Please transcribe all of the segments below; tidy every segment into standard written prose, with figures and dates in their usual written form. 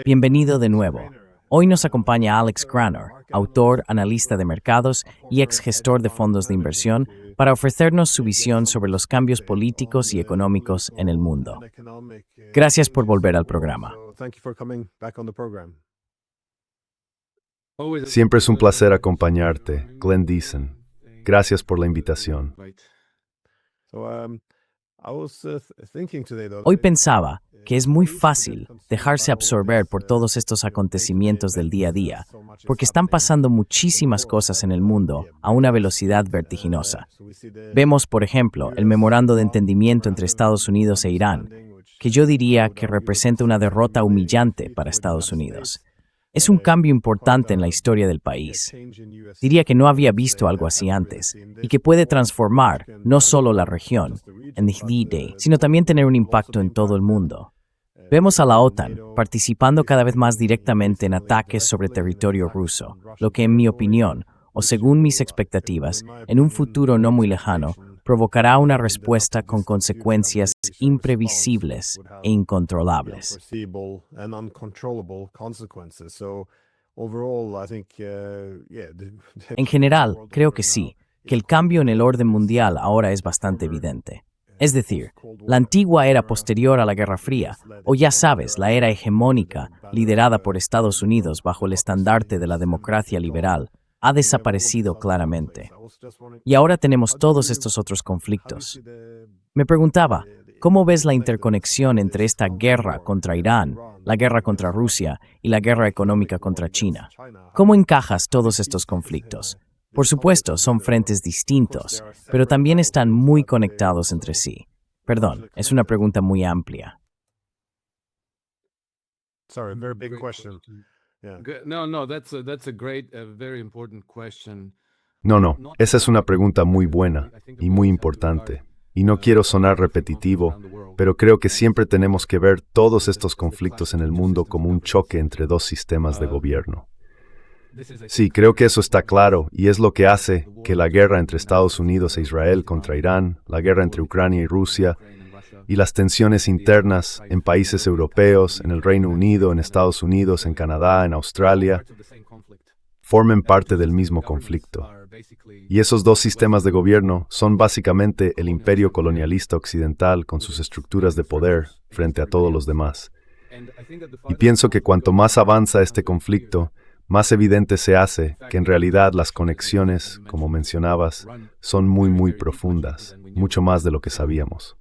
Bienvenido de nuevo. Hoy nos acompaña Alex Granor, autor, analista de mercados y ex gestor de fondos de inversión, para ofrecernos su visión sobre los cambios políticos y económicos en el mundo. Gracias por volver al programa. Siempre es un placer acompañarte, Glenn Deason. Gracias por la invitación. Hoy pensaba que es muy fácil dejarse absorber por todos estos acontecimientos del día a día, porque están pasando muchísimas cosas en el mundo a una velocidad vertiginosa. Vemos, por ejemplo, el memorando de entendimiento entre Estados Unidos e Irán, que yo diría que representa una derrota humillante para Estados Unidos. Es un cambio importante en la historia del país. Diría que no había visto algo así antes y que puede transformar no solo la región, en the D-Day, sino también tener un impacto en todo el mundo. Vemos a la OTAN participando cada vez más directamente en ataques sobre territorio ruso, lo que en mi opinión, o según mis expectativas, en un futuro no muy lejano, provocará una respuesta con consecuencias imprevisibles e incontrolables. En general, creo que sí, que el cambio en el orden mundial ahora es bastante evidente. Es decir, la antigua era posterior a la Guerra Fría, o ya sabes, la era hegemónica, liderada por Estados Unidos bajo el estandarte de la democracia liberal, ha desaparecido claramente. Y ahora tenemos todos estos otros conflictos. Me preguntaba, ¿cómo ves la interconexión entre esta guerra contra Irán, la guerra contra Rusia y la guerra económica contra China? ¿Cómo encajas todos estos conflictos? Por supuesto, son frentes distintos, pero también están muy conectados entre sí. Perdón, es una pregunta muy amplia. No, esa es una pregunta muy buena y muy importante. Y no quiero sonar repetitivo, pero creo que siempre tenemos que ver todos estos conflictos en el mundo como un choque entre dos sistemas de gobierno. Sí, creo que eso está claro y es lo que hace que la guerra entre Estados Unidos e Israel contra Irán, la guerra entre Ucrania y Rusia, y las tensiones internas en países europeos, en el Reino Unido, en Estados Unidos, en Canadá, en Australia, formen parte del mismo conflicto. Y esos dos sistemas de gobierno son básicamente el imperio colonialista occidental con sus estructuras de poder frente a todos los demás. Y pienso que cuanto más avanza este conflicto, más evidente se hace que en realidad las conexiones, como mencionabas, son muy profundas, mucho más de lo que sabíamos.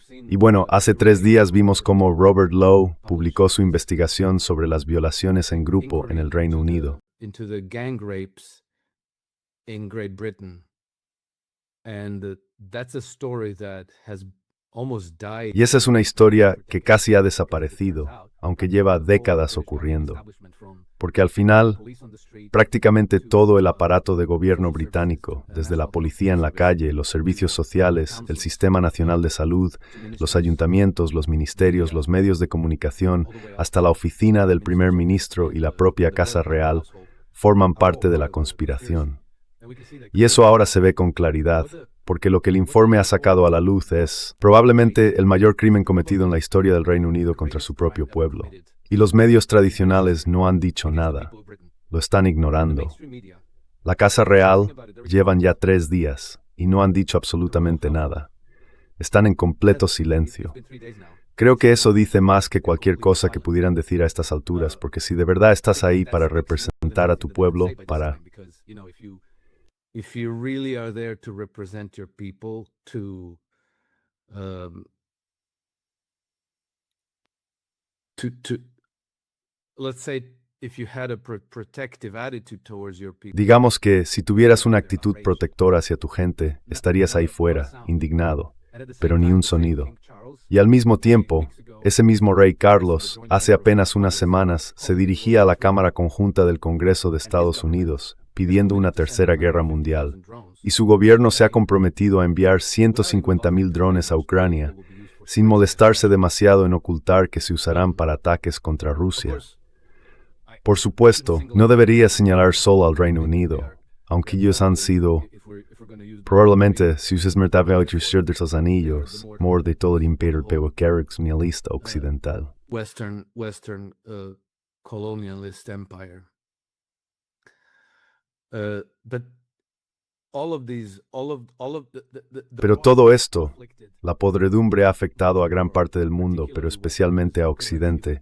Y bueno, hace 3 días vimos cómo Robert Lowe publicó su investigación sobre las violaciones en grupo en el Reino Unido. Y esa es una historia que casi ha desaparecido, aunque lleva décadas ocurriendo. Porque al final, prácticamente todo el aparato de gobierno británico, desde la policía en la calle, los servicios sociales, el Sistema Nacional de Salud, los ayuntamientos, los ministerios, los medios de comunicación, hasta la oficina del primer ministro y la propia Casa Real, forman parte de la conspiración. Y eso ahora se ve con claridad, porque lo que el informe ha sacado a la luz es probablemente el mayor crimen cometido en la historia del Reino Unido contra su propio pueblo. Y los medios tradicionales no han dicho nada, lo están ignorando. La Casa Real llevan ya 3 días y no han dicho absolutamente nada. Están en completo silencio. Creo que eso dice más que cualquier cosa que pudieran decir a estas alturas, porque si de verdad estás ahí para representar a tu pueblo, para... Digamos que si tuvieras una actitud protectora hacia tu gente, estarías ahí fuera, indignado, pero ni un sonido. Y al mismo tiempo, ese mismo rey Carlos, hace apenas unas semanas, se dirigía a la Cámara Conjunta del Congreso de Estados Unidos, pidiendo una tercera guerra mundial. Y su gobierno se ha comprometido a enviar 150,000 drones a Ucrania, sin molestarse demasiado en ocultar que se usarán para ataques contra Rusia. Por supuesto, no debería señalar solo al Reino Unido, aunque ellos han sido, probablemente, si uses mertavel de los anillos, de todo el imperio pevoquerix unionista occidental. Western colonialist empire. But Pero todo esto, la podredumbre ha afectado a gran parte del mundo, pero especialmente a Occidente.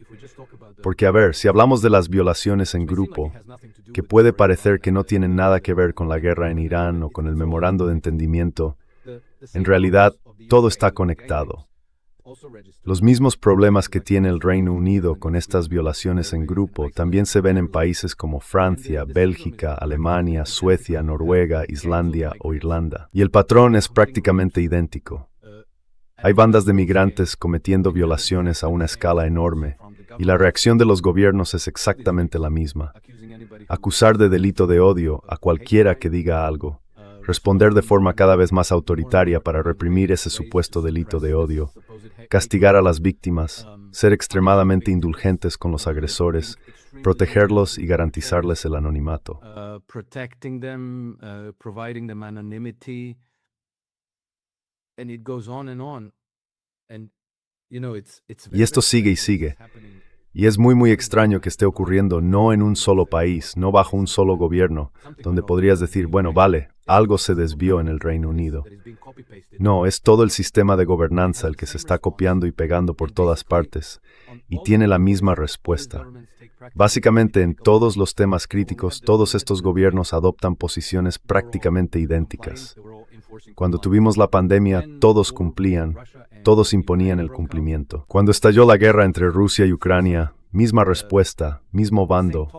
Porque, a ver, si hablamos de las violaciones en grupo, que puede parecer que no tienen nada que ver con la guerra en Irán o con el memorando de entendimiento, en realidad todo está conectado. Los mismos problemas que tiene el Reino Unido con estas violaciones en grupo también se ven en países como Francia, Bélgica, Alemania, Suecia, Noruega, Islandia o Irlanda. Y el patrón es prácticamente idéntico. Hay bandas de migrantes cometiendo violaciones a una escala enorme, y la reacción de los gobiernos es exactamente la misma. Acusar de delito de odio a cualquiera que diga algo. Responder de forma cada vez más autoritaria para reprimir ese supuesto delito de odio, castigar a las víctimas, ser extremadamente indulgentes con los agresores, protegerlos y garantizarles el anonimato. Protecting them, providing them anonymity, and it goes on and on. And Y esto sigue y sigue. Y es muy extraño que esté ocurriendo no en un solo país, no bajo un solo gobierno, donde podrías decir, bueno, vale, algo se desvió en el Reino Unido. No, es todo el sistema de gobernanza el que se está copiando y pegando por todas partes, y tiene la misma respuesta. Básicamente, en todos los temas críticos, todos estos gobiernos adoptan posiciones prácticamente idénticas. Cuando tuvimos la pandemia, todos cumplían, todos imponían el cumplimiento. Cuando estalló la guerra entre Rusia y Ucrania, misma respuesta, mismo bando,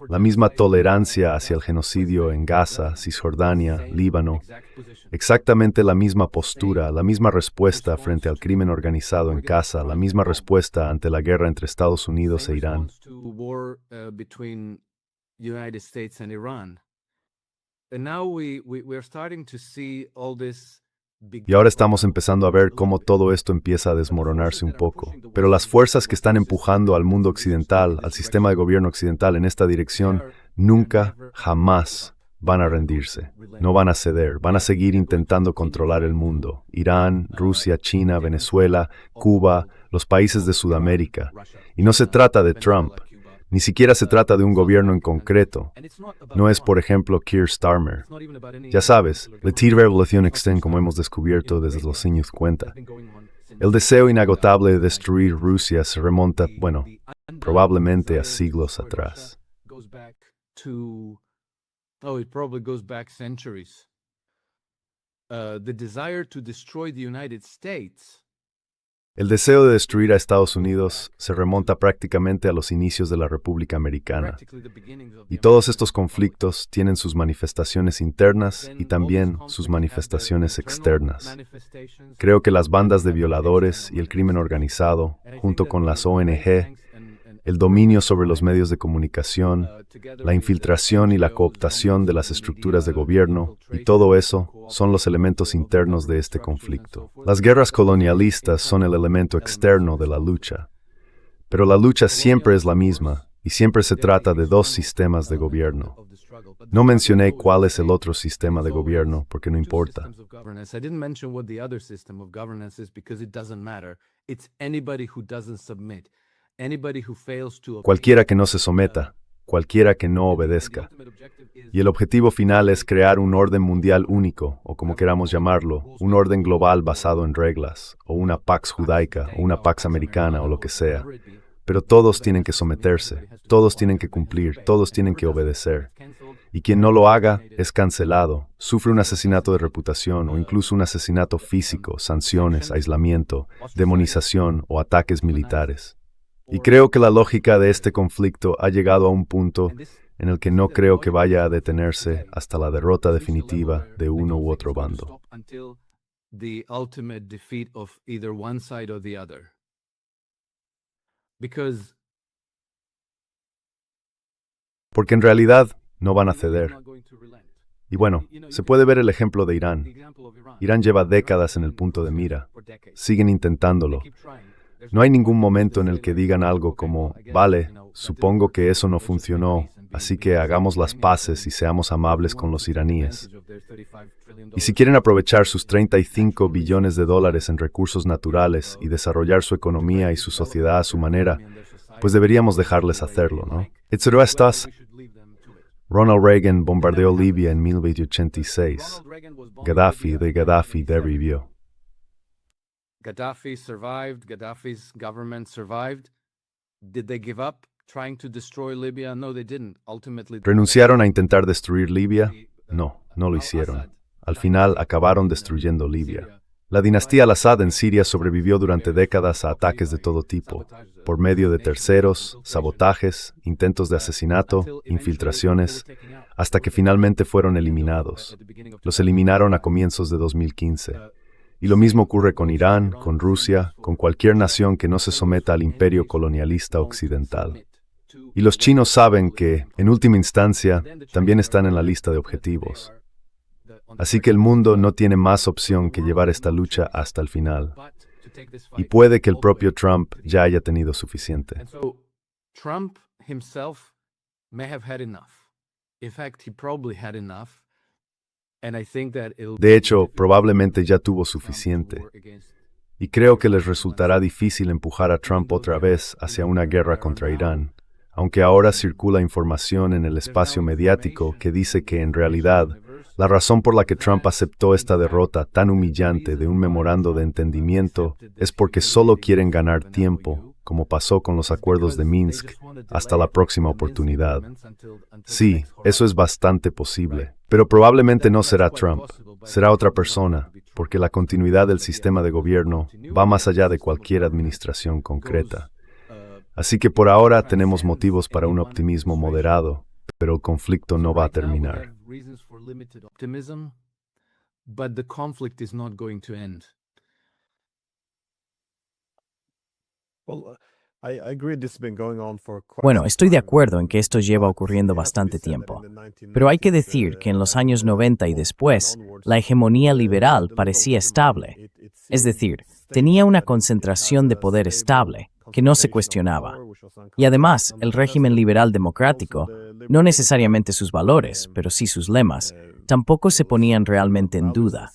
la misma tolerancia hacia el genocidio en Gaza, Cisjordania, Líbano, exactamente la misma postura, la misma respuesta frente al crimen organizado en Gaza, la misma respuesta ante la guerra entre Estados Unidos e Irán. Y ahora estamos empezando a ver cómo todo esto empieza a desmoronarse un poco. Pero las fuerzas que están empujando al mundo occidental, al sistema de gobierno occidental en esta dirección, nunca, jamás van a rendirse. No van a ceder, van a seguir intentando controlar el mundo. Irán, Rusia, China, Venezuela, Cuba, los países de Sudamérica. Y no se trata de Trump. Ni siquiera se trata de un gobierno en concreto. No es, por ejemplo, Keir Starmer. Ya sabes, la revolución externa, como hemos descubierto desde los años 50. El deseo inagotable de destruir Rusia se remonta, bueno, probablemente a siglos atrás. El deseo de destruir a Estados Unidos se remonta prácticamente a los inicios de la República Americana. Y todos estos conflictos tienen sus manifestaciones internas y también sus manifestaciones externas. Creo que las bandas de violadores y el crimen organizado, junto con las ONG, el dominio sobre los medios de comunicación, la infiltración y la cooptación de las estructuras de gobierno, y todo eso son los elementos internos de este conflicto. Las guerras colonialistas son el elemento externo de la lucha, pero la lucha siempre es la misma, y siempre se trata de dos sistemas de gobierno. No mencioné cuál es el otro sistema de gobierno, porque no importa. Cualquiera que no se someta, cualquiera que no obedezca. Y el objetivo final es crear un orden mundial único, o como queramos llamarlo, un orden global basado en reglas, o una pax judaica, o una pax americana, o lo que sea. Pero todos tienen que someterse, todos tienen que cumplir, todos tienen que obedecer. Y quien no lo haga es cancelado, sufre un asesinato de reputación o incluso un asesinato físico, sanciones, aislamiento, demonización o ataques militares. Y creo que la lógica de este conflicto ha llegado a un punto en el que no creo que vaya a detenerse hasta la derrota definitiva de uno u otro bando. Porque en realidad no van a ceder. Y bueno, se puede ver el ejemplo de Irán. Irán lleva décadas en el punto de mira. Siguen intentándolo. No hay ningún momento en el que digan algo como, vale, supongo que eso no funcionó, así que hagamos las paces y seamos amables con los iraníes. Y si quieren aprovechar sus 35 billones de dólares en recursos naturales y desarrollar su economía y su sociedad a su manera, pues deberíamos dejarles hacerlo, ¿no? Ronald Reagan bombardeó Libia en 1986. Gaddafi revivió. Gaddafi survived, Gaddafi's government survived. Did they give up trying to destroy Libya? No, they didn't. Ultimately, ¿Renunciaron a intentar destruir Libia? No, no lo hicieron. Al final acabaron destruyendo Libia. La dinastía al-Assad en Siria sobrevivió durante décadas a ataques de todo tipo, por medio de terceros, sabotajes, intentos de asesinato, infiltraciones, hasta que finalmente fueron eliminados. Los eliminaron a comienzos de 2015. Y lo mismo ocurre con Irán, con Rusia, con cualquier nación que no se someta al imperio colonialista occidental. Y los chinos saben que, en última instancia, también están en la lista de objetivos. Así que el mundo no tiene más opción que llevar esta lucha hasta el final. Y puede que el propio Trump ya haya tenido suficiente. Trump himself may have had enough. In fact, he probably had enough. De hecho, probablemente ya tuvo suficiente. Y creo que les resultará difícil empujar a Trump otra vez hacia una guerra contra Irán, aunque ahora circula información en el espacio mediático que dice que, en realidad, la razón por la que Trump aceptó esta derrota tan humillante de un memorando de entendimiento es porque solo quieren ganar tiempo, como pasó con los acuerdos de Minsk, hasta la próxima oportunidad. Sí, eso es bastante posible, pero probablemente no será Trump, será otra persona, porque la continuidad del sistema de gobierno va más allá de cualquier administración concreta. Así que por ahora tenemos motivos para un optimismo moderado, pero el conflicto no va a terminar. Bueno, estoy de acuerdo en que esto lleva ocurriendo bastante tiempo, pero hay que decir que en los años 90 y después, la hegemonía liberal parecía estable, es decir, tenía una concentración de poder estable, que no se cuestionaba. Y además, el régimen liberal democrático, no necesariamente sus valores, pero sí sus lemas, tampoco se ponían realmente en duda.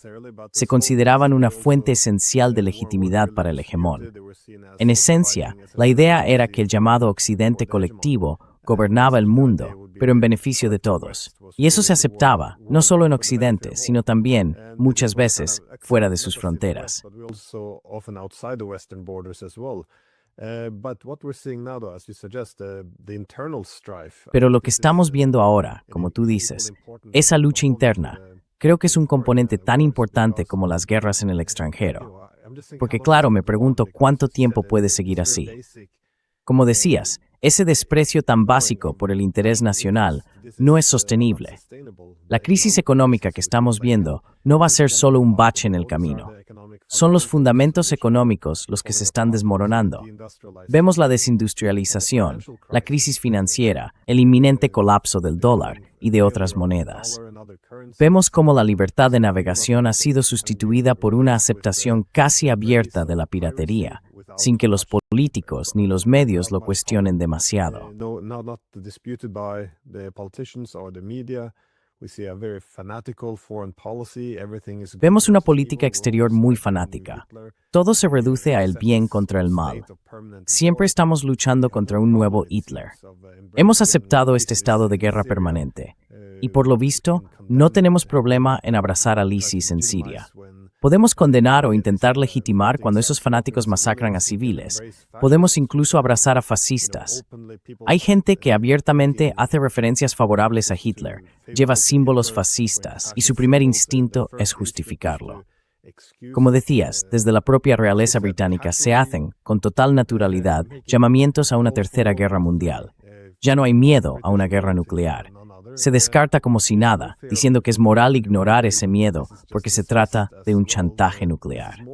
Se consideraban una fuente esencial de legitimidad para el hegemón. En esencia, la idea era que el llamado Occidente colectivo gobernaba el mundo, pero en beneficio de todos. Y eso se aceptaba, no solo en Occidente, sino también, muchas veces, fuera de sus fronteras. Pero lo que estamos viendo ahora, como tú dices, esa lucha interna, creo que es un componente tan importante como las guerras en el extranjero. Porque claro, me pregunto cuánto tiempo puede seguir así. Como decías, ese desprecio tan básico por el interés nacional no es sostenible. La crisis económica que estamos viendo no va a ser solo un bache en el camino. Son los fundamentos económicos los que se están desmoronando. Vemos la desindustrialización, la crisis financiera, el inminente colapso del dólar y de otras monedas. Vemos cómo la libertad de navegación ha sido sustituida por una aceptación casi abierta de la piratería, sin que los políticos ni los medios lo cuestionen demasiado. Vemos una política exterior muy fanática. Todo se reduce a el bien contra el mal. Siempre estamos luchando contra un nuevo Hitler. Hemos aceptado este estado de guerra permanente. Y por lo visto, no tenemos problema en abrazar al ISIS en Siria. Podemos condenar o intentar legitimar cuando esos fanáticos masacran a civiles. Podemos incluso abrazar a fascistas. Hay gente que abiertamente hace referencias favorables a Hitler, lleva símbolos fascistas y su primer instinto es justificarlo. Como decías, desde la propia realeza británica se hacen, con total naturalidad, llamamientos a una tercera guerra mundial. Ya no hay miedo a una guerra nuclear. Se descarta como si nada, diciendo que es moral ignorar ese miedo porque se trata de un chantaje nuclear.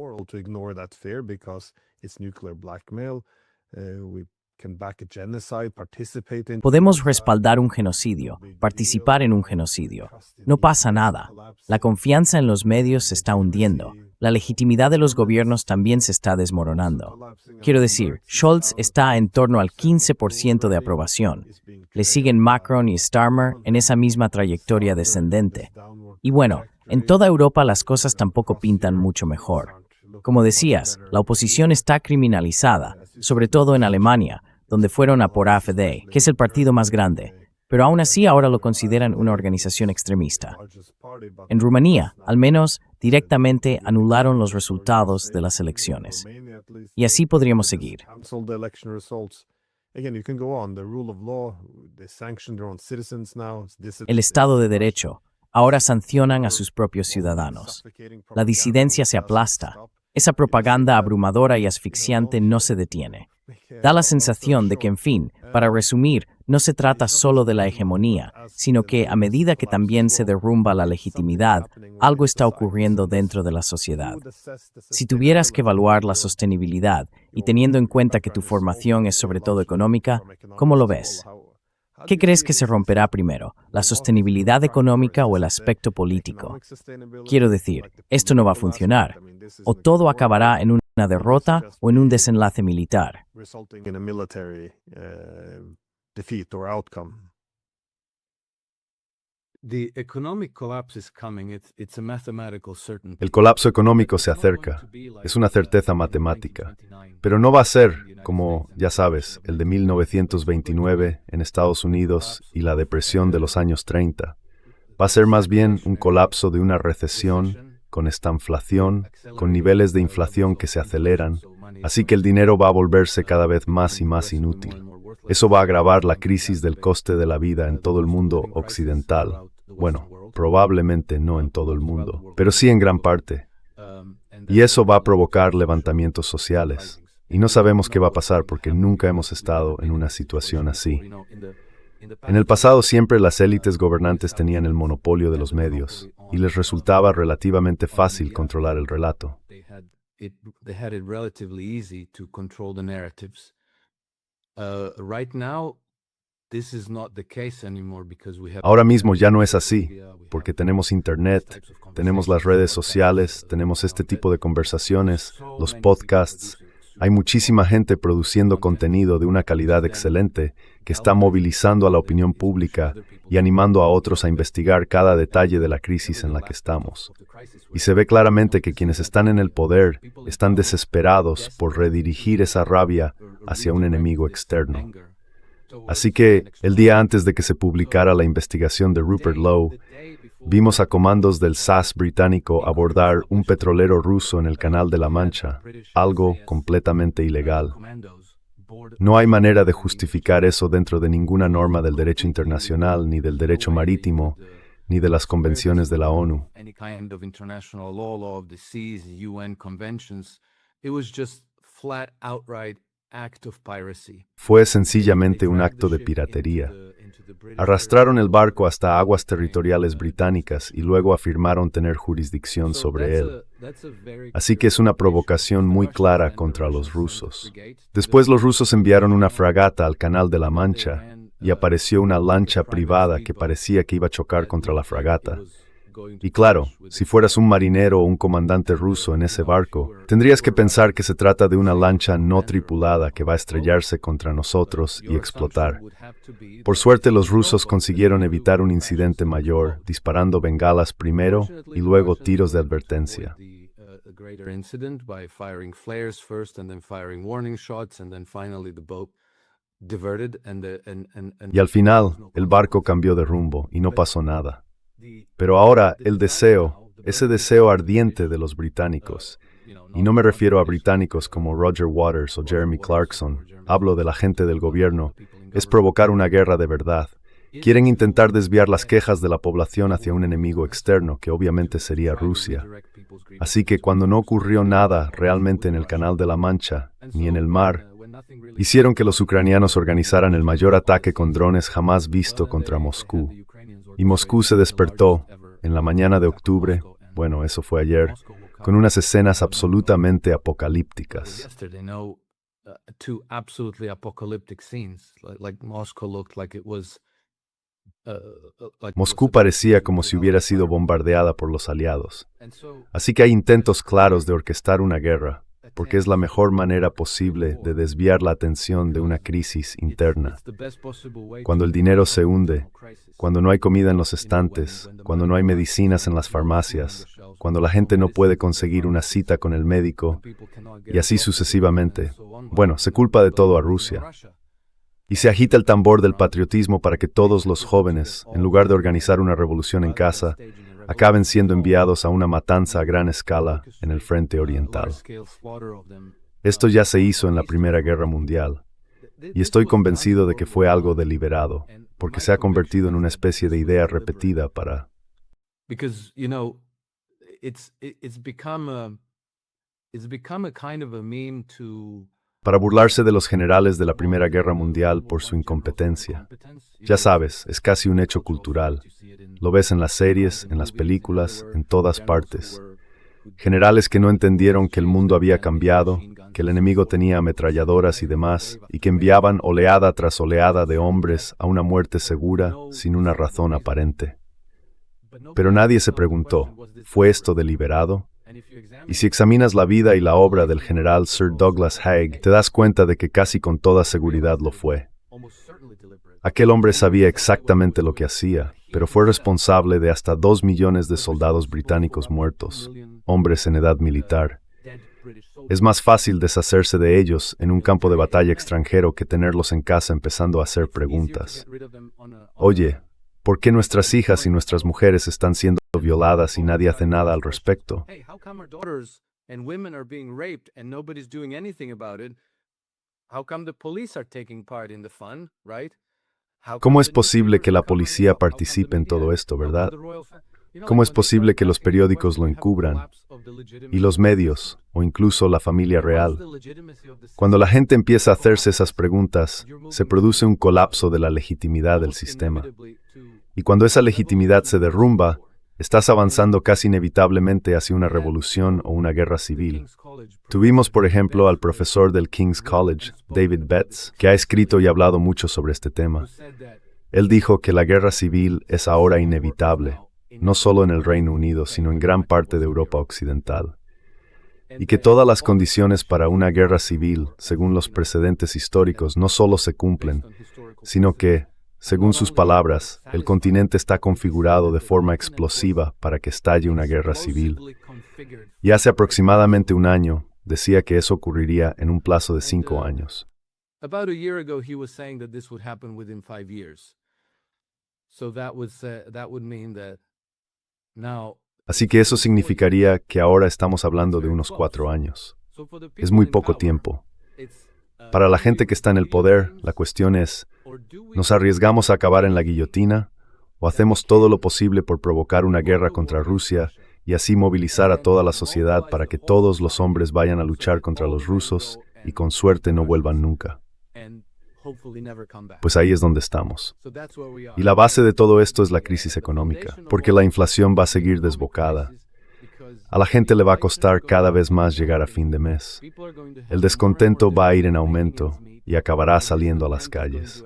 Podemos respaldar un genocidio, participar en un genocidio. No pasa nada. La confianza en los medios se está hundiendo. la legitimidad de los gobiernos también se está desmoronando. Quiero decir, Scholz está en torno al 15% de aprobación. Le siguen Macron y Starmer en esa misma trayectoria descendente. Y bueno, en toda Europa las cosas tampoco pintan mucho mejor. Como decías, la oposición está criminalizada, sobre todo en Alemania, donde fueron a por AfD, que es el partido más grande, pero aún así ahora lo consideran una organización extremista. En Rumanía, al menos, directamente anularon los resultados de las elecciones. Y así podríamos seguir. El Estado de Derecho. Ahora sancionan a sus propios ciudadanos. La disidencia se aplasta. Esa propaganda abrumadora y asfixiante no se detiene. Da la sensación de que, en fin, para resumir, no se trata solo de la hegemonía, sino que, a medida que también se derrumba la legitimidad, algo está ocurriendo dentro de la sociedad. Si tuvieras que evaluar la sostenibilidad, y teniendo en cuenta que tu formación es sobre todo económica, ¿cómo lo ves? ¿Qué crees que se romperá primero, la sostenibilidad económica o el aspecto político? Quiero decir, esto no va a funcionar. O todo acabará en una derrota o en un desenlace militar. El colapso económico se acerca. Es una certeza matemática. Pero no va a ser, como, ya sabes, el de 1929 en Estados Unidos y la depresión de los años 30. Va a ser más bien un colapso de una recesión, con estanflación, con niveles de inflación que se aceleran, así que el dinero va a volverse cada vez más y más inútil. Eso va a agravar la crisis del coste de la vida en todo el mundo occidental. Bueno, probablemente no en todo el mundo, pero sí en gran parte. Y eso va a provocar levantamientos sociales. Y no sabemos qué va a pasar porque nunca hemos estado en una situación así. En el pasado siempre las élites gobernantes tenían el monopolio de los medios y les resultaba relativamente fácil controlar el relato. Ahora mismo ya no es así, porque tenemos Internet, tenemos las redes sociales, tenemos este tipo de conversaciones, los podcasts. Hay muchísima gente produciendo contenido de una calidad excelente que está movilizando a la opinión pública y animando a otros a investigar cada detalle de la crisis en la que estamos. Y se ve claramente que quienes están en el poder están desesperados por redirigir esa rabia hacia un enemigo externo. Así que, el día antes de que se publicara la investigación de Rupert Lowe, vimos a comandos del SAS británico abordar un petrolero ruso en el Canal de la Mancha, algo completamente ilegal. No hay manera de justificar eso dentro de ninguna norma del derecho internacional, ni del derecho marítimo, ni de las convenciones de la ONU. Fue sencillamente un acto de piratería. Arrastraron el barco hasta aguas territoriales británicas y luego afirmaron tener jurisdicción sobre él. Así que es una provocación muy clara contra los rusos. Después los rusos enviaron una fragata al Canal de la Mancha y apareció una lancha privada que parecía que iba a chocar contra la fragata. Y claro, si fueras un marinero o un comandante ruso en ese barco, tendrías que pensar que se trata de una lancha no tripulada que va a estrellarse contra nosotros y explotar. Por suerte, los rusos consiguieron evitar un incidente mayor, disparando bengalas primero y luego tiros de advertencia. Y al final, el barco cambió de rumbo y no pasó nada. Pero ahora el deseo, ese deseo ardiente de los británicos, y no me refiero a británicos como Roger Waters o Jeremy Clarkson, hablo de la gente del gobierno, es provocar una guerra de verdad. Quieren intentar desviar las quejas de la población hacia un enemigo externo, que obviamente sería Rusia. Así que cuando no ocurrió nada realmente en el Canal de la Mancha, ni en el mar, hicieron que los ucranianos organizaran el mayor ataque con drones jamás visto contra Moscú. Y Moscú se despertó, en la mañana de octubre, bueno, eso fue ayer, con unas escenas absolutamente apocalípticas. Moscú parecía como si hubiera sido bombardeada por los aliados. Así que hay intentos claros de orquestar una guerra, porque es la mejor manera posible de desviar la atención de una crisis interna. Cuando el dinero se hunde, cuando no hay comida en los estantes, cuando no hay medicinas en las farmacias, cuando la gente no puede conseguir una cita con el médico, y así sucesivamente. Bueno, se culpa de todo a Rusia. Y se agita el tambor del patriotismo para que todos los jóvenes, en lugar de organizar una revolución en casa, acaben siendo enviados a una matanza a gran escala en el frente oriental. Esto ya se hizo en la Primera Guerra Mundial, y estoy convencido de que fue algo deliberado, porque se ha convertido en una especie de idea repetida para... Because, it's become a kind of a meme to para burlarse de los generales de la Primera Guerra Mundial por su incompetencia. Ya sabes, es casi un hecho cultural. Lo ves en las series, en las películas, en todas partes. Generales que no entendieron que el mundo había cambiado, que el enemigo tenía ametralladoras y demás, y que enviaban oleada tras oleada de hombres a una muerte segura sin una razón aparente. Pero nadie se preguntó, ¿fue esto deliberado? Y si examinas la vida y la obra del general Sir Douglas Haig, te das cuenta de que casi con toda seguridad lo fue. Aquel hombre sabía exactamente lo que hacía, pero fue responsable de hasta 2 millones de soldados británicos muertos, hombres en edad militar. Es más fácil deshacerse de ellos en un campo de batalla extranjero que tenerlos en casa empezando a hacer preguntas. Oye, ¿por qué nuestras hijas y nuestras mujeres están siendo violadas y nadie hace nada al respecto? ¿Cómo es posible que la policía participe en todo esto, verdad? ¿Cómo es posible que los periódicos lo encubran? Y los medios, o incluso la familia real. Cuando la gente empieza a hacerse esas preguntas, se produce un colapso de la legitimidad del sistema. Y cuando esa legitimidad se derrumba, estás avanzando casi inevitablemente hacia una revolución o una guerra civil. Tuvimos, por ejemplo, al profesor del King's College, David Betts, que ha escrito y hablado mucho sobre este tema. Él dijo que la guerra civil es ahora inevitable, no solo en el Reino Unido, sino en gran parte de Europa Occidental. Y que todas las condiciones para una guerra civil, según los precedentes históricos, no solo se cumplen, sino que, según sus palabras, el continente está configurado de forma explosiva para que estalle una guerra civil. Y hace aproximadamente un año, decía que eso ocurriría en un plazo de 5 años. About a year ago, he was saying that this would happen within 5 years. So that would mean that now. Así que eso significaría que ahora estamos hablando de unos 4 años. Es muy poco tiempo. Para la gente que está en el poder, la cuestión es, ¿nos arriesgamos a acabar en la guillotina o hacemos todo lo posible por provocar una guerra contra Rusia y así movilizar a toda la sociedad para que todos los hombres vayan a luchar contra los rusos y con suerte no vuelvan nunca? Pues ahí es donde estamos. Y la base de todo esto es la crisis económica, porque la inflación va a seguir desbocada. A la gente le va a costar cada vez más llegar a fin de mes. El descontento va a ir en aumento y acabará saliendo a las calles.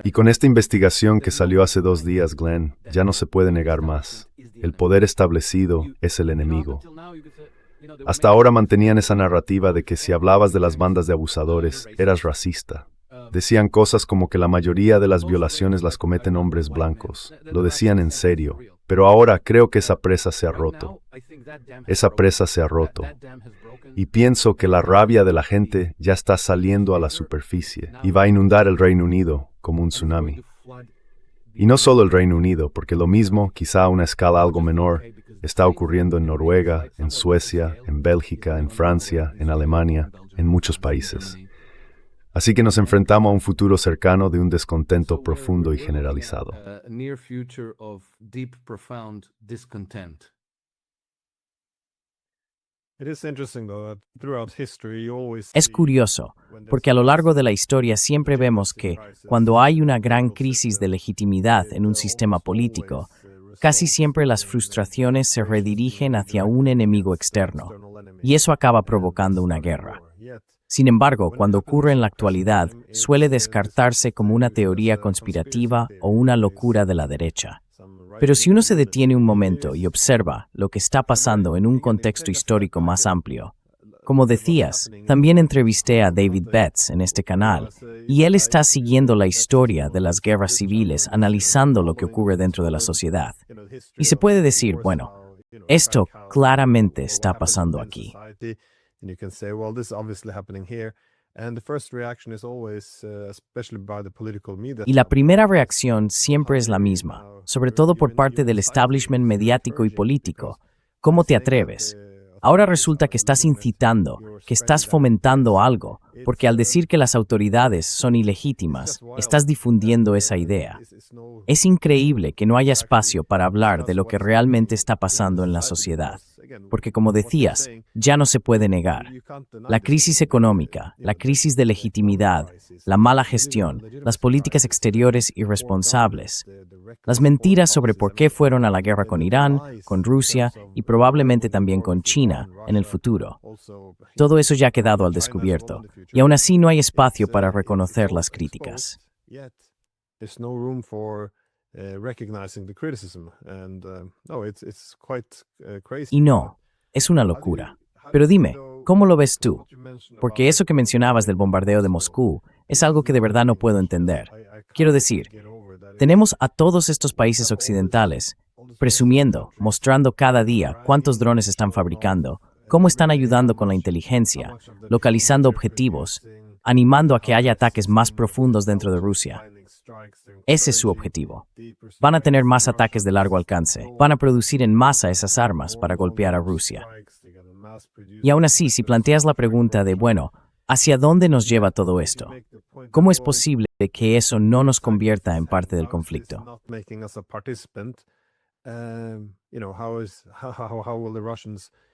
Y con esta investigación que salió hace 2 días, Glenn, ya no se puede negar más. El poder establecido es el enemigo. Hasta ahora mantenían esa narrativa de que si hablabas de las bandas de abusadores, eras racista. Decían cosas como que la mayoría de las violaciones las cometen hombres blancos. Lo decían en serio. Pero ahora creo que esa presa se ha roto. Esa presa se ha roto. Y pienso que la rabia de la gente ya está saliendo a la superficie y va a inundar el Reino Unido como un tsunami. Y no solo el Reino Unido, porque lo mismo, quizá a una escala algo menor, está ocurriendo en Noruega, en Suecia, en Bélgica, en Francia, en Alemania, en muchos países. Así que nos enfrentamos a un futuro cercano de un descontento profundo y generalizado. Es curioso, porque a lo largo de la historia siempre vemos que, cuando hay una gran crisis de legitimidad en un sistema político, casi siempre las frustraciones se redirigen hacia un enemigo externo, y eso acaba provocando una guerra. Sin embargo, cuando ocurre en la actualidad, suele descartarse como una teoría conspirativa o una locura de la derecha. Pero si uno se detiene un momento y observa lo que está pasando en un contexto histórico más amplio, como decías, también entrevisté a David Betts en este canal, y él está siguiendo la historia de las guerras civiles, analizando lo que ocurre dentro de la sociedad. Y se puede decir, bueno, esto claramente está pasando aquí. Y la primera reacción siempre es la misma, sobre todo por parte del establishment mediático y político. ¿Cómo te atreves? Ahora resulta que estás incitando, que estás fomentando algo, porque al decir que las autoridades son ilegítimas, estás difundiendo esa idea. Es increíble que no haya espacio para hablar de lo que realmente está pasando en la sociedad, porque como decías, ya no se puede negar. La crisis económica, la crisis de legitimidad, la mala gestión, las políticas exteriores irresponsables, las mentiras sobre por qué fueron a la guerra con Irán, con Rusia y probablemente también con China en el futuro. Todo eso ya ha quedado al descubierto, y aún así no hay espacio para reconocer las críticas. Y no, es una locura. Pero dime, ¿cómo lo ves tú? Porque eso que mencionabas del bombardeo de Moscú es algo que de verdad no puedo entender. Quiero decir, tenemos a todos estos países occidentales presumiendo, mostrando cada día cuántos drones están fabricando, cómo están ayudando con la inteligencia, localizando objetivos, animando a que haya ataques más profundos dentro de Rusia. Ese es su objetivo. Van a tener más ataques de largo alcance. Van a producir en masa esas armas para golpear a Rusia. Y aún así, si planteas la pregunta de, bueno, ¿hacia dónde nos lleva todo esto? ¿Cómo es posible que eso no nos convierta en parte del conflicto?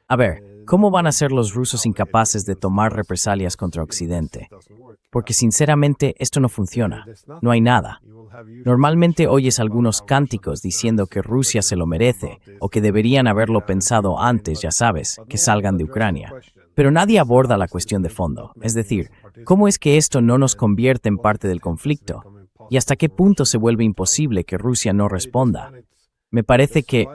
A ver, ¿cómo van a ser los rusos incapaces de tomar represalias contra Occidente? Porque sinceramente esto no funciona. No hay nada. Normalmente oyes algunos cánticos diciendo que Rusia se lo merece o que deberían haberlo pensado antes, ya sabes, que salgan de Ucrania. Pero nadie aborda la cuestión de fondo. Es decir, ¿cómo es que esto no nos convierte en parte del conflicto? ¿Y hasta qué punto se vuelve imposible que Rusia no responda? Me parece que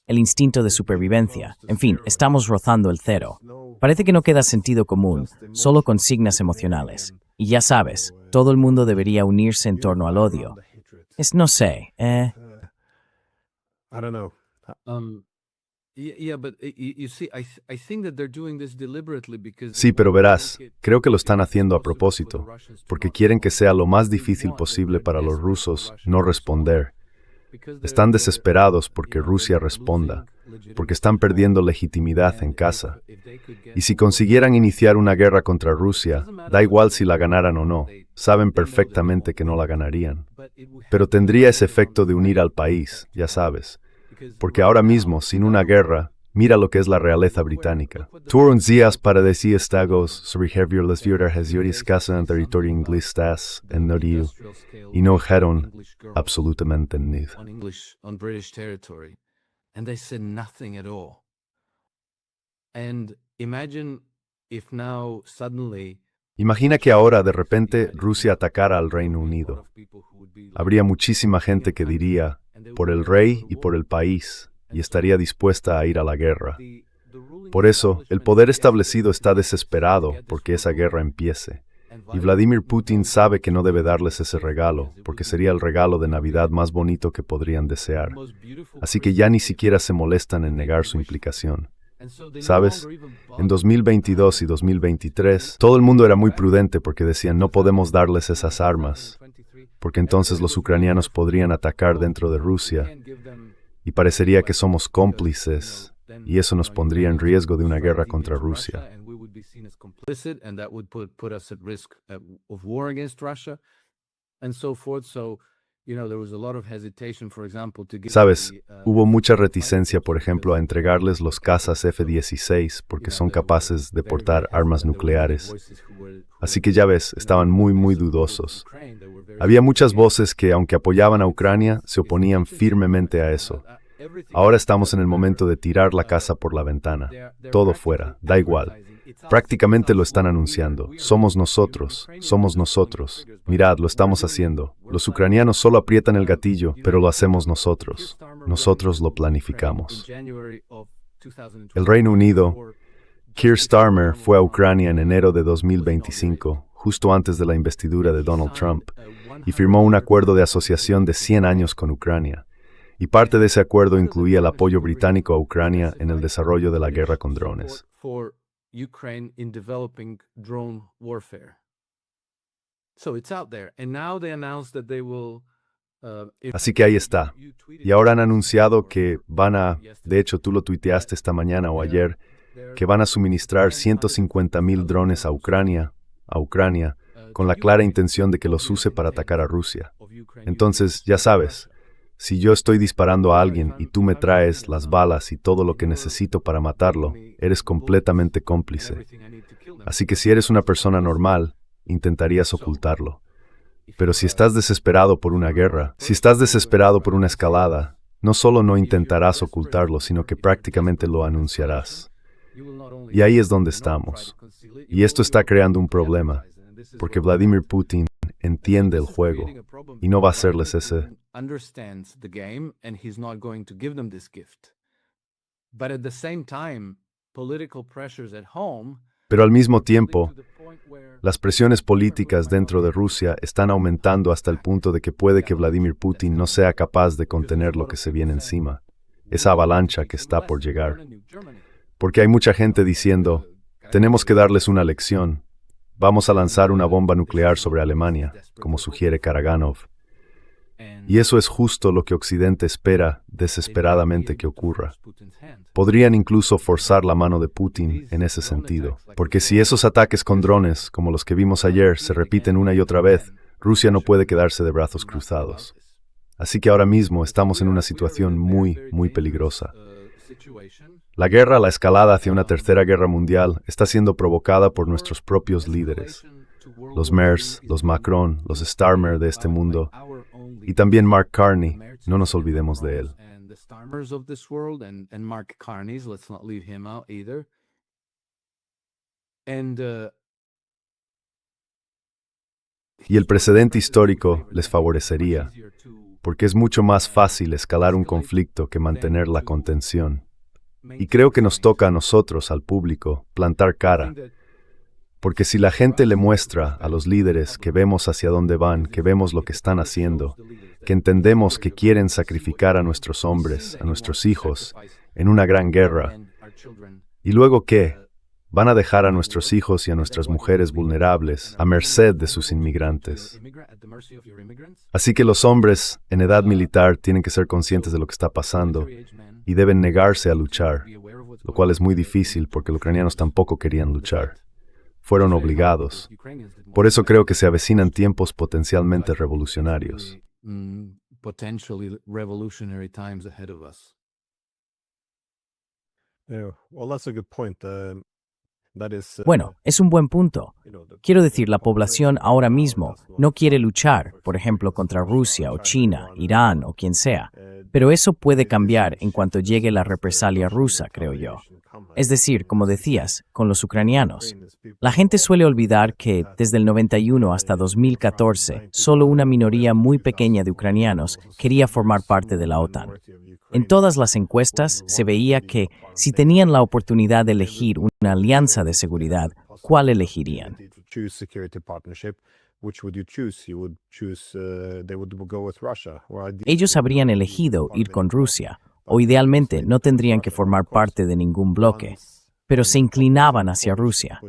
el instinto de supervivencia, en fin, estamos rozando el cero. Parece que no queda sentido común, solo consignas emocionales. Y ya sabes, todo el mundo debería unirse en torno al odio. No sé, Sí, pero verás, creo que lo están haciendo a propósito, porque quieren que sea lo más difícil posible para los rusos no responder. Están desesperados porque Rusia responda, porque están perdiendo legitimidad en casa. Y si consiguieran iniciar una guerra contra Rusia, da igual si la ganaran o no, saben perfectamente que no la ganarían. Pero tendría ese efecto de unir al país, ya sabes. Porque ahora mismo, sin una guerra, mira lo que es la realeza británica. Tour uns días para decir estagos sobre las viudas casa en territorio inglés en Norio, y no dijeron absolutamente nada. And they said nothing at all. And imagine if now suddenly Imagina que ahora de repente Rusia atacara al Reino Unido. Habría muchísima gente que diría, por el rey y por el país, y estaría dispuesta a ir a la guerra. Por eso, el poder establecido está desesperado porque esa guerra empiece. Y Vladimir Putin sabe que no debe darles ese regalo, porque sería el regalo de Navidad más bonito que podrían desear. Así que ya ni siquiera se molestan en negar su implicación. ¿Sabes? En 2022 y 2023, todo el mundo era muy prudente porque decían no podemos darles esas armas, porque entonces los ucranianos podrían atacar dentro de Rusia, y parecería que somos cómplices, y eso nos pondría en riesgo de una guerra contra Rusia. Sabes, hubo mucha reticencia, por ejemplo, a entregarles los cazas F-16 porque son capaces de portar armas nucleares. Así que ya ves, estaban muy dudosos. Había muchas voces que, aunque apoyaban a Ucrania, se oponían firmemente a eso. Ahora estamos en el momento de tirar la casa por la ventana. Todo fuera, da igual. Prácticamente lo están anunciando. Somos nosotros, somos nosotros. Mirad, lo estamos haciendo. Los ucranianos solo aprietan el gatillo, pero lo hacemos nosotros. Nosotros lo planificamos. El Reino Unido, Keir Starmer fue a Ucrania en enero de 2025, justo antes de la investidura de Donald Trump, y firmó un acuerdo de asociación de 100 años con Ucrania. Y parte de ese acuerdo incluía el apoyo británico a Ucrania en el desarrollo de la guerra con drones. Así que ahí está. Y ahora han anunciado que de hecho tú lo tuiteaste esta mañana o ayer, que van a suministrar 150,000 drones a Ucrania, con la clara intención de que los use para atacar a Rusia. Entonces, ya sabes, si yo estoy disparando a alguien y tú me traes las balas y todo lo que necesito para matarlo, eres completamente cómplice. Así que si eres una persona normal, intentarías ocultarlo. Pero si estás desesperado por una guerra, si estás desesperado por una escalada, no solo no intentarás ocultarlo, sino que prácticamente lo anunciarás. Y ahí es donde estamos. Y esto está creando un problema, porque Vladimir Putin entiende el juego y no va a hacerles ese. Pero al mismo tiempo, las presiones políticas dentro de Rusia están aumentando hasta el punto de que puede que Vladimir Putin no sea capaz de contener lo que se viene encima, esa avalancha que está por llegar. Porque hay mucha gente diciendo, tenemos que darles una lección, vamos a lanzar una bomba nuclear sobre Alemania, como sugiere Karaganov. Y eso es justo lo que Occidente espera desesperadamente que ocurra. Podrían incluso forzar la mano de Putin en ese sentido, porque si esos ataques con drones, como los que vimos ayer, se repiten una y otra vez, Rusia no puede quedarse de brazos cruzados. Así que ahora mismo estamos en una situación muy, muy peligrosa. La guerra, la escalada hacia una tercera guerra mundial, está siendo provocada por nuestros propios líderes. Los Merz, los Macron, los Starmer de este mundo, y también Mark Carney, no nos olvidemos de él. Y el precedente histórico les favorecería, porque es mucho más fácil escalar un conflicto que mantener la contención. Y creo que nos toca a nosotros, al público, plantar cara. Porque si la gente le muestra a los líderes que vemos hacia dónde van, que vemos lo que están haciendo, que entendemos que quieren sacrificar a nuestros hombres, a nuestros hijos, en una gran guerra, y luego ¿qué? Van a dejar a nuestros hijos y a nuestras mujeres vulnerables a merced de sus inmigrantes. Así que los hombres en edad militar tienen que ser conscientes de lo que está pasando y deben negarse a luchar, lo cual es muy difícil porque los ucranianos tampoco querían luchar. Fueron obligados. Por eso creo que se avecinan tiempos potencialmente revolucionarios. Bueno, es un buen punto. Quiero decir, la población ahora mismo no quiere luchar, por ejemplo, contra Rusia o China, Irán o quien sea, pero eso puede cambiar en cuanto llegue la represalia rusa, creo yo. Es decir, como decías, con los ucranianos. La gente suele olvidar que, desde el 91 hasta 2014, solo una minoría muy pequeña de ucranianos quería formar parte de la OTAN. En todas las encuestas se veía que, si tenían la oportunidad de elegir una alianza de seguridad, ¿cuál elegirían? Ellos habrían elegido ir con Rusia, o idealmente no tendrían que formar parte de ningún bloque, pero se inclinaban hacia Rusia.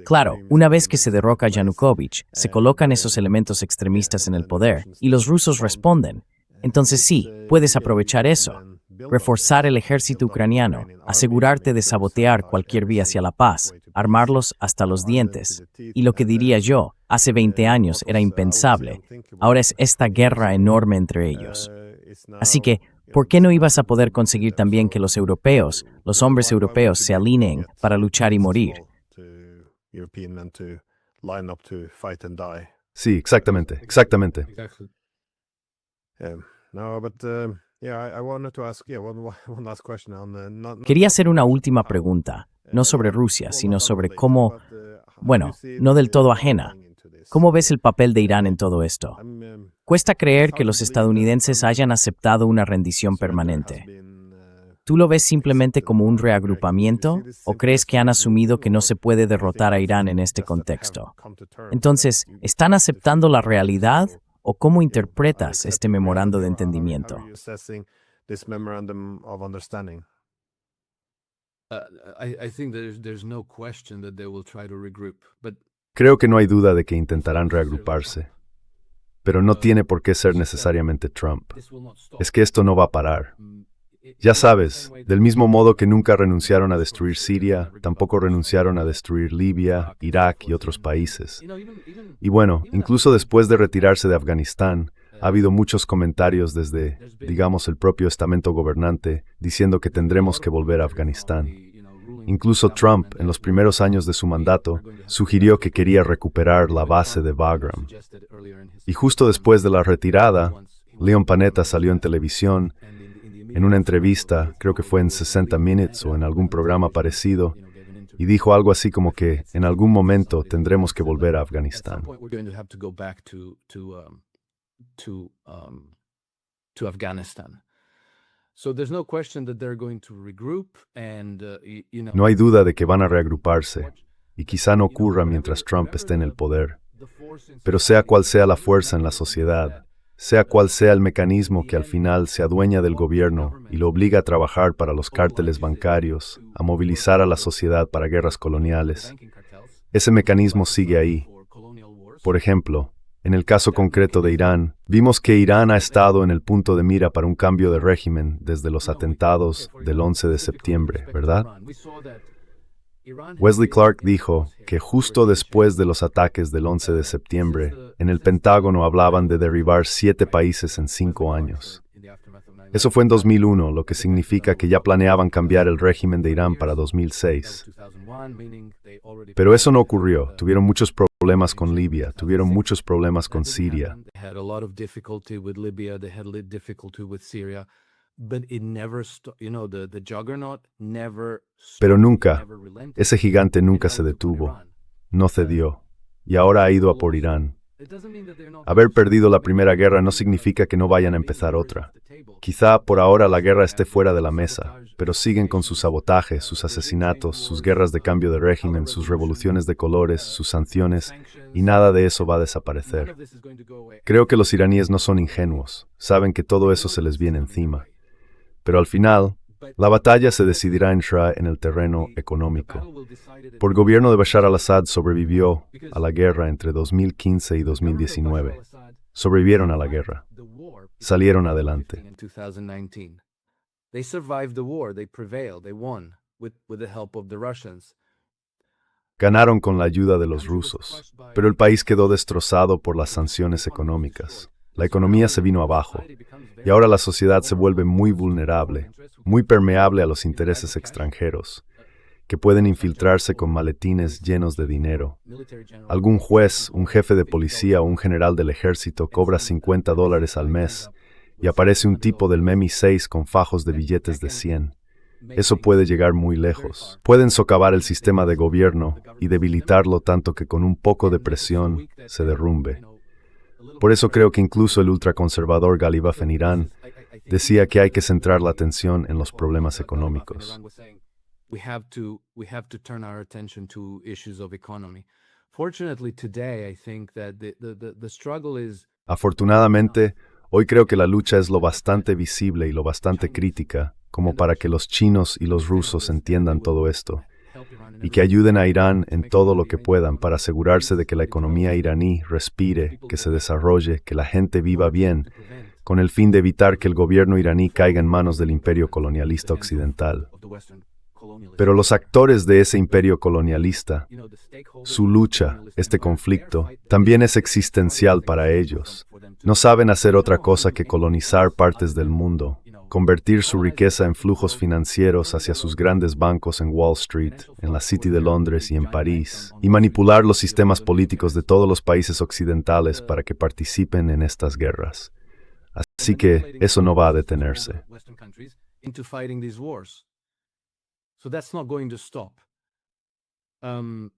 Claro, una vez que se derroca a Yanukovych, se colocan esos elementos extremistas en el poder, y los rusos responden. Entonces sí, puedes aprovechar eso. Reforzar el ejército ucraniano, asegurarte de sabotear cualquier vía hacia la paz, armarlos hasta los dientes. Y lo que diría yo, hace 20 años era impensable. Ahora es esta guerra enorme entre ellos. Así que, ¿por qué no ibas a poder conseguir también que los europeos, los hombres europeos, se alineen para luchar y morir? Sí, exactamente. Quería hacer una última pregunta, no sobre Rusia, sino sobre cómo, bueno, no del todo ajena. ¿Cómo ves el papel de Irán en todo esto? Cuesta creer que los estadounidenses hayan aceptado una rendición permanente. ¿Tú lo ves simplemente como un reagrupamiento o crees que han asumido que no se puede derrotar a Irán en este contexto? Entonces, ¿están aceptando la realidad o cómo interpretas este memorando de entendimiento? I think there's no question that they will try to regroup, but Creo que no hay duda de que intentarán reagruparse, pero no tiene por qué ser necesariamente Trump. this will not stop. Es que esto no va a parar. Ya sabes, del mismo modo que nunca renunciaron a destruir Siria, tampoco renunciaron a destruir Libia, Irak y otros países. Y bueno, incluso después de retirarse de Afganistán, ha habido muchos comentarios desde, digamos, el propio estamento gobernante, diciendo que tendremos que volver a Afganistán. Incluso Trump, en los primeros años de su mandato, sugirió que quería recuperar la base de Bagram. Y justo después de la retirada, Leon Panetta salió en televisión, en una entrevista, creo que fue en 60 Minutes o en algún programa parecido, y dijo algo así como que en algún momento tendremos que volver a Afganistán. To Afghanistan. So there's no question that they're going to regroup and No hay duda de que van a reagruparse, y quizá no ocurra mientras Trump esté en el poder. Pero sea cual sea la fuerza en la sociedad, sea cual sea el mecanismo que al final se adueña del gobierno y lo obliga a trabajar para los cárteles bancarios, a movilizar a la sociedad para guerras coloniales, ese mecanismo sigue ahí. Por ejemplo, en el caso concreto de Irán, vimos que Irán ha estado en el punto de mira para un cambio de régimen desde los atentados del 11 de septiembre, ¿verdad? Wesley Clark dijo que justo después de los ataques del 11 de septiembre, en el Pentágono hablaban de derribar 7 países en 5 años. Eso fue en 2001, lo que significa que ya planeaban cambiar el régimen de Irán para 2006. Pero eso no ocurrió. Tuvieron muchos problemas con Libia, tuvieron muchos problemas con Siria. Pero nunca, ese gigante nunca se detuvo, no cedió, y ahora ha ido a por Irán. Haber perdido la primera guerra no significa que no vayan a empezar otra. Quizá por ahora la guerra esté fuera de la mesa, pero siguen con sus sabotajes, sus asesinatos, sus guerras de cambio de régimen, sus revoluciones de colores, sus sanciones, y nada de eso va a desaparecer. Creo que los iraníes no son ingenuos, saben que todo eso se les viene encima. Pero al final, la batalla se decidirá en el terreno económico. Por gobierno de Bashar al-Assad sobrevivió a la guerra entre 2015 y 2019. Sobrevivieron a la guerra. Salieron adelante. Ganaron con la ayuda de los rusos, pero el país quedó destrozado por las sanciones económicas. La economía se vino abajo, y ahora la sociedad se vuelve muy vulnerable, muy permeable a los intereses extranjeros, que pueden infiltrarse con maletines llenos de dinero. Algún juez, un jefe de policía o un general del ejército cobra $50 al mes, y aparece un tipo del MI6 con fajos de billetes de 100. Eso puede llegar muy lejos. Pueden socavar el sistema de gobierno y debilitarlo tanto que con un poco de presión se derrumbe. Por eso creo que incluso el ultraconservador Ghalibaf en Irán decía que hay que centrar la atención en los problemas económicos. Afortunadamente, hoy creo que la lucha es lo bastante visible y lo bastante crítica como para que los chinos y los rusos entiendan todo esto y que ayuden a Irán en todo lo que puedan para asegurarse de que la economía iraní respire, que se desarrolle, que la gente viva bien, con el fin de evitar que el gobierno iraní caiga en manos del imperio colonialista occidental. Pero los actores de ese imperio colonialista, su lucha, este conflicto, también es existencial para ellos. No saben hacer otra cosa que colonizar partes del mundo, convertir su riqueza en flujos financieros hacia sus grandes bancos en Wall Street, en la City de Londres y en París, y manipular los sistemas políticos de todos los países occidentales para que participen en estas guerras. Así que eso no va a detenerse. Into fighting these wars. So that's not going to stop. I'm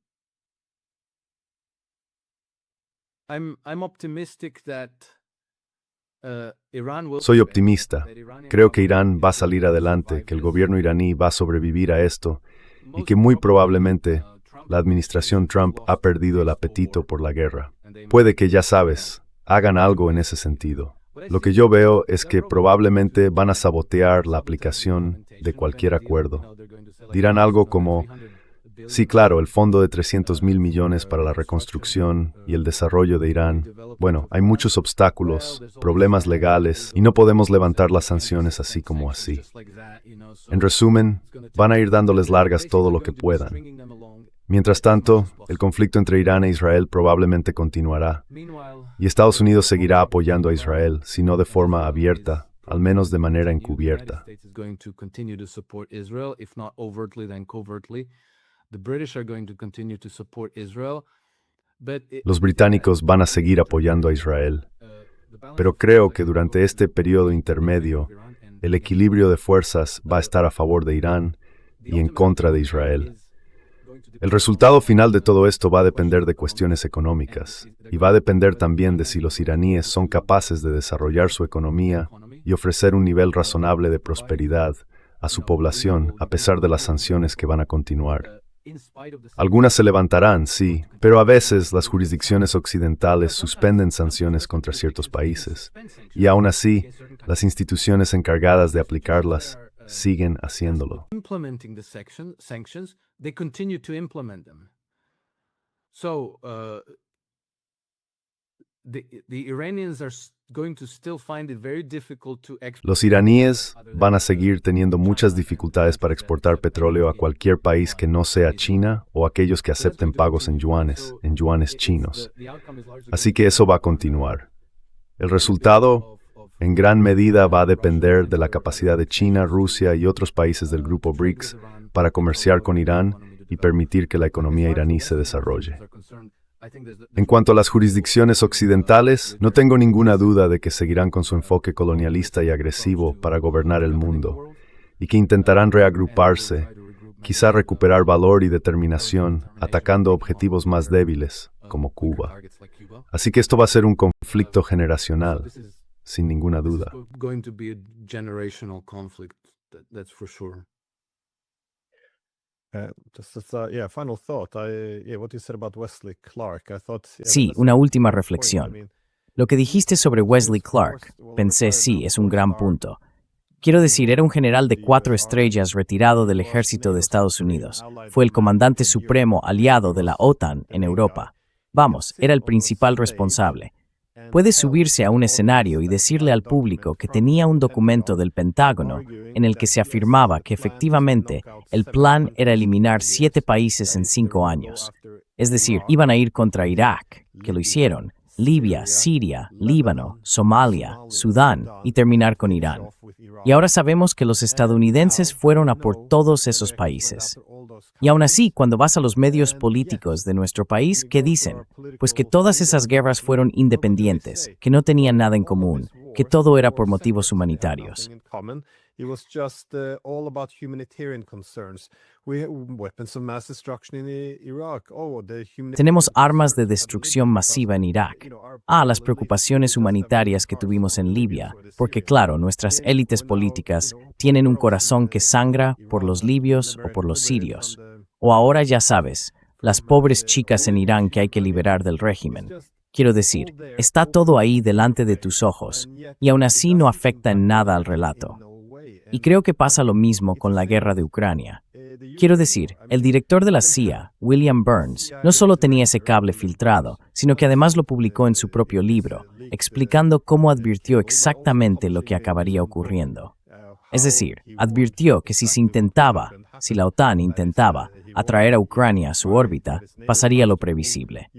optimistic that Iran will. Soy optimista. Creo que Irán va a salir adelante, que el gobierno iraní va a sobrevivir a esto y que muy probablemente la administración Trump ha perdido el apetito por la guerra. Puede que, ya sabes, hagan algo en ese sentido. Lo que yo veo es que probablemente van a sabotear la aplicación de cualquier acuerdo. Dirán algo como: sí, claro, el fondo de 300.000 millones para la reconstrucción y el desarrollo de Irán. Bueno, hay muchos obstáculos, problemas legales, y no podemos levantar las sanciones así como así. En resumen, van a ir dándoles largas todo lo que puedan. Mientras tanto, el conflicto entre Irán e Israel probablemente continuará, y Estados Unidos seguirá apoyando a Israel, si no de forma abierta, al menos de manera encubierta. Los británicos van a seguir apoyando a Israel, pero creo que durante este periodo intermedio, el equilibrio de fuerzas va a estar a favor de Irán y en contra de Israel. El resultado final de todo esto va a depender de cuestiones económicas, y va a depender también de si los iraníes son capaces de desarrollar su economía y ofrecer un nivel razonable de prosperidad a su población a pesar de las sanciones que van a continuar. Algunas se levantarán, sí, pero a veces las jurisdicciones occidentales suspenden sanciones contra ciertos países, y aún así, las instituciones encargadas de aplicarlas siguen haciéndolo. Implementing the sanctions, they continue to implement them. So the Iranians are going to still find it very difficult to export. Los iraníes van a seguir teniendo muchas dificultades para exportar petróleo a cualquier país que no sea China o aquellos que acepten pagos en yuanes chinos. Así que eso va a continuar. El resultado, en gran medida, va a depender de la capacidad de China, Rusia y otros países del grupo BRICS para comerciar con Irán y permitir que la economía iraní se desarrolle. En cuanto a las jurisdicciones occidentales, no tengo ninguna duda de que seguirán con su enfoque colonialista y agresivo para gobernar el mundo, y que intentarán reagruparse, quizá recuperar valor y determinación, atacando objetivos más débiles, como Cuba. Así que esto va a ser un conflicto generacional, sin ninguna duda. Sí, una última reflexión. Lo que dijiste sobre Wesley Clark, pensé, sí, es un gran punto. Quiero decir, era un general de 4 estrellas retirado del ejército de Estados Unidos. Fue el comandante supremo aliado de la OTAN en Europa. Vamos, era el principal responsable. Puede subirse a un escenario y decirle al público que tenía un documento del Pentágono en el que se afirmaba que efectivamente el plan era eliminar 7 países en 5 años. Es decir, iban a ir contra Irak, que lo hicieron, Libia, Siria, Líbano, Somalia, Sudán y terminar con Irán. Y ahora sabemos que los estadounidenses fueron a por todos esos países. Y aún así, cuando vas a los medios políticos de nuestro país, ¿qué dicen? Pues que todas esas guerras fueron independientes, que no tenían nada en común, que todo era por motivos humanitarios. Tenemos armas de destrucción masiva en Irak. Las preocupaciones humanitarias que tuvimos en Libia, porque claro, nuestras élites políticas tienen un corazón que sangra por los libios o por los sirios. O ahora ya sabes, las pobres chicas en Irán que hay que liberar del régimen. Quiero decir, está todo ahí delante de tus ojos, y aún así no afecta en nada al relato. Y creo que pasa lo mismo con la guerra de Ucrania. Quiero decir, el director de la CIA, William Burns, no solo tenía ese cable filtrado, sino que además lo publicó en su propio libro, explicando cómo advirtió exactamente lo que acabaría ocurriendo. Es decir, advirtió que si la OTAN intentaba atraer a Ucrania a su órbita, pasaría lo previsible.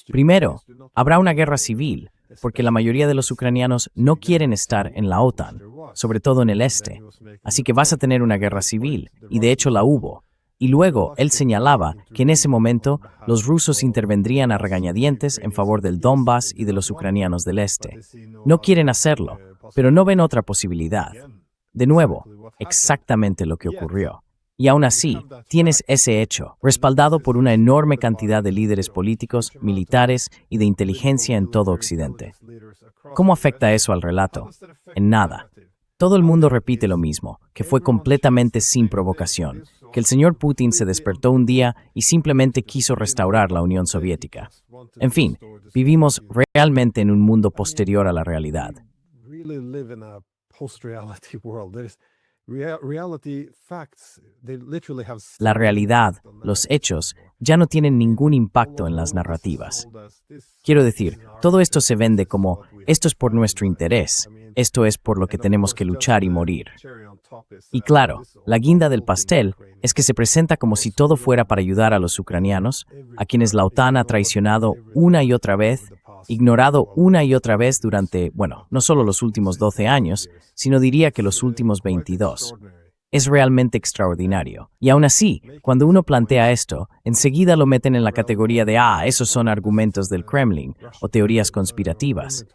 Primero, habrá una guerra civil, porque la mayoría de los ucranianos no quieren estar en la OTAN, sobre todo en el este. Así que vas a tener una guerra civil, y de hecho la hubo. Y luego él señalaba que en ese momento los rusos intervendrían a regañadientes en favor del Donbass y de los ucranianos del este. No quieren hacerlo, pero no ven otra posibilidad. De nuevo, exactamente lo que ocurrió. Y aún así, tienes ese hecho, respaldado por una enorme cantidad de líderes políticos, militares y de inteligencia en todo Occidente. ¿Cómo afecta eso al relato? En nada. Todo el mundo repite lo mismo, que fue completamente sin provocación, que el señor Putin se despertó un día y simplemente quiso restaurar la Unión Soviética. En fin, vivimos realmente en un mundo posterior a la realidad. La realidad, los hechos, ya no tienen ningún impacto en las narrativas. Quiero decir, todo esto se vende como, esto es por nuestro interés, esto es por lo que tenemos que luchar y morir. Y claro, la guinda del pastel es que se presenta como si todo fuera para ayudar a los ucranianos, a quienes la OTAN ha traicionado una y otra vez, ignorado una y otra vez durante, bueno, no solo los últimos 12 años, sino diría que los últimos 22. Es realmente extraordinario. Y aún así, cuando uno plantea esto, enseguida lo meten en la categoría de, esos son argumentos del Kremlin o teorías conspirativas.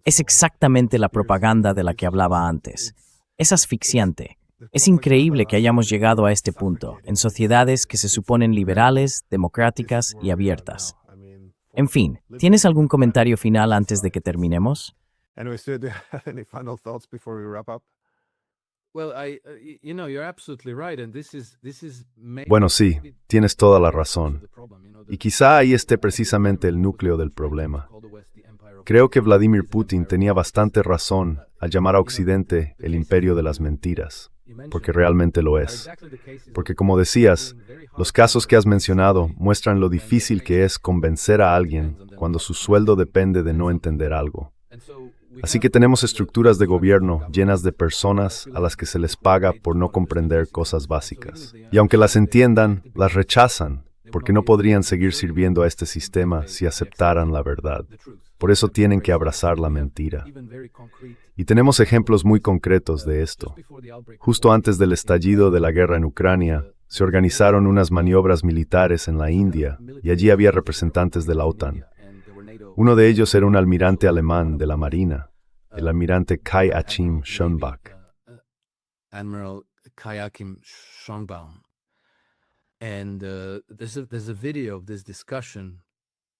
Es exactamente la propaganda de la que hablaba antes. Es asfixiante. Es increíble que hayamos llegado a este punto, en sociedades que se suponen liberales, democráticas y abiertas. En fin, ¿tienes algún comentario final antes de que terminemos? Bueno, sí, tienes toda la razón. Y quizá ahí esté precisamente el núcleo del problema. Creo que Vladimir Putin tenía bastante razón al llamar a Occidente el imperio de las mentiras, porque realmente lo es. Porque como decías, los casos que has mencionado muestran lo difícil que es convencer a alguien cuando su sueldo depende de no entender algo. Así que tenemos estructuras de gobierno llenas de personas a las que se les paga por no comprender cosas básicas. Y aunque las entiendan, las rechazan, porque no podrían seguir sirviendo a este sistema si aceptaran la verdad. Por eso tienen que abrazar la mentira. Y tenemos ejemplos muy concretos de esto. Justo antes del estallido de la guerra en Ucrania, se organizaron unas maniobras militares en la India y allí había representantes de la OTAN. Uno de ellos era un almirante alemán de la Marina, el almirante Kai Achim Schönbach. Admiral Kai Achim Schönbaum. And there's a video of this discussion.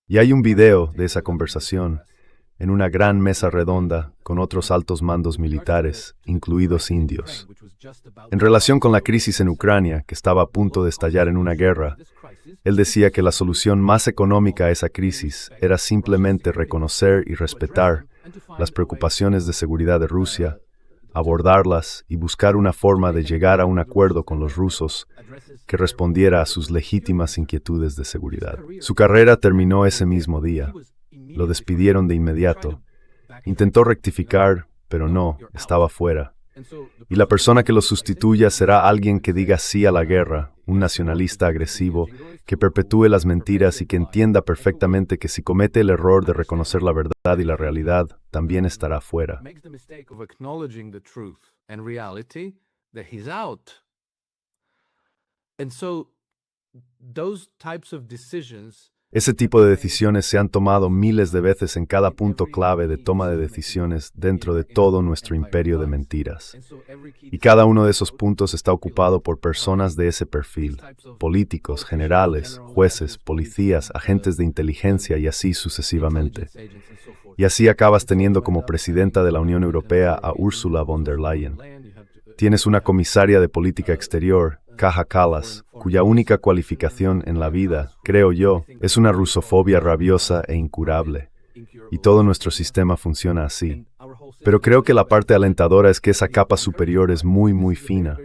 Y hay un video de esa conversación en una gran mesa redonda con otros altos mandos militares, incluidos indios. En relación con la crisis en Ucrania, que estaba a punto de estallar en una guerra, él decía que la solución más económica a esa crisis era simplemente reconocer y respetar las preocupaciones de seguridad de Rusia, abordarlas y buscar una forma de llegar a un acuerdo con los rusos que respondiera a sus legítimas inquietudes de seguridad. Su carrera terminó ese mismo día. Lo despidieron de inmediato. Intentó rectificar, pero no, estaba fuera. Y la persona que lo sustituya será alguien que diga sí a la guerra, un nacionalista agresivo, que perpetúe las mentiras y que entienda perfectamente que si comete el error de reconocer la verdad y la realidad, también estará fuera. Ese tipo de decisiones se han tomado miles de veces en cada punto clave de toma de decisiones dentro de todo nuestro imperio de mentiras. Y cada uno de esos puntos está ocupado por personas de ese perfil, políticos, generales, jueces, policías, agentes de inteligencia y así sucesivamente. Y así acabas teniendo como presidenta de la Unión Europea a Ursula von der Leyen. Tienes una comisaria de política exterior, Kaja Kallas, cuya única cualificación en la vida, creo yo, es una rusofobia rabiosa e incurable. Y todo nuestro sistema funciona así. Pero creo que la parte alentadora es que esa capa superior es muy, muy fina.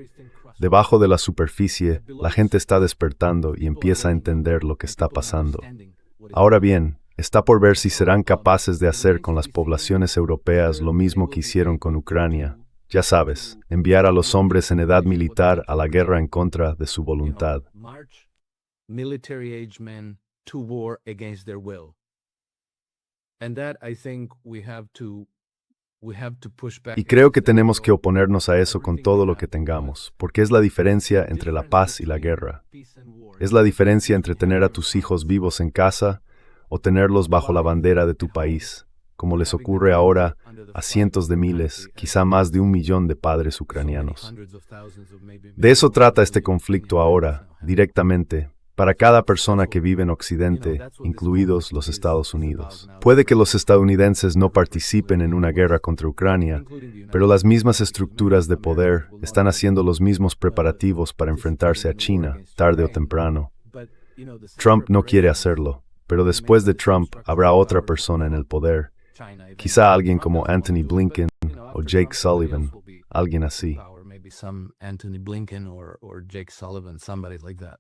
Debajo de la superficie, la gente está despertando y empieza a entender lo que está pasando. Ahora bien, está por ver si serán capaces de hacer con las poblaciones europeas lo mismo que hicieron con Ucrania. Ya sabes, enviar a los hombres en edad militar a la guerra en contra de su voluntad. Military-age men to war against their will. And that I think we have to Y creo que tenemos que oponernos a eso con todo lo que tengamos, porque es la diferencia entre la paz y la guerra. Es la diferencia entre tener a tus hijos vivos en casa o tenerlos bajo la bandera de tu país, como les ocurre ahora a cientos de miles, quizá más de 1 millón de padres ucranianos. De eso trata este conflicto ahora, directamente, para cada persona que vive en Occidente, incluidos los Estados Unidos. Puede que los estadounidenses no participen en una guerra contra Ucrania, pero las mismas estructuras de poder están haciendo los mismos preparativos para enfrentarse a China, tarde o temprano. Trump no quiere hacerlo, pero después de Trump habrá otra persona en el poder, quizá alguien como Anthony Blinken o Jake Sullivan, alguien así. Some Anthony Blinken or Jake Sullivan, somebody like that.